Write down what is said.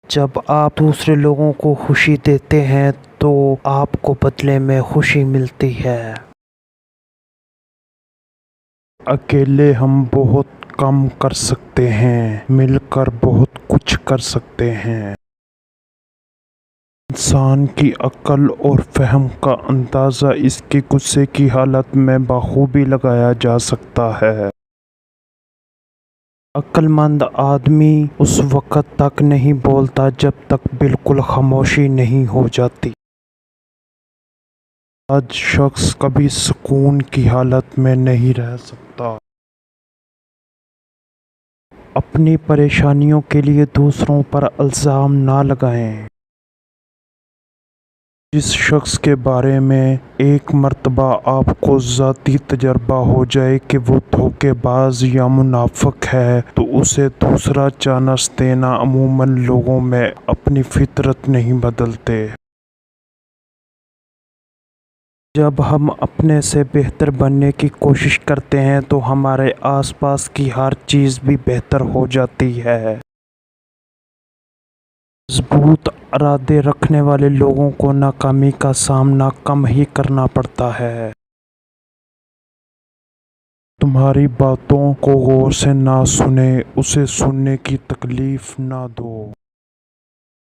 جب آپ دوسرے لوگوں کو خوشی دیتے ہیں تو آپ کو بدلے میں خوشی ملتی ہے۔ اکیلے ہم بہت کم کر سکتے ہیں، مل کر بہت کچھ کر سکتے ہیں۔ انسان کی عقل اور فہم کا اندازہ اس کے غصے کی حالت میں بخوبی لگایا جا سکتا ہے۔ عقل مند آدمی اس وقت تک نہیں بولتا جب تک بالکل خاموشی نہیں ہو جاتی۔ آج شخص کبھی سکون کی حالت میں نہیں رہ سکتا۔ اپنی پریشانیوں کے لیے دوسروں پر الزام نہ لگائیں۔ جس شخص کے بارے میں ایک مرتبہ آپ کو ذاتی تجربہ ہو جائے کہ وہ دھوکے باز یا منافق ہے تو اسے دوسرا چانس دینا عموماً لوگوں میں اپنی فطرت نہیں بدلتے۔ جب ہم اپنے سے بہتر بننے کی کوشش کرتے ہیں تو ہمارے آس پاس کی ہر چیز بھی بہتر ہو جاتی ہے۔ مضبوط ارادے رکھنے والے لوگوں کو ناکامی کا سامنا کم ہی کرنا پڑتا ہے۔ تمہاری باتوں کو غور سے نہ سنے، اسے سننے کی تکلیف نہ دو۔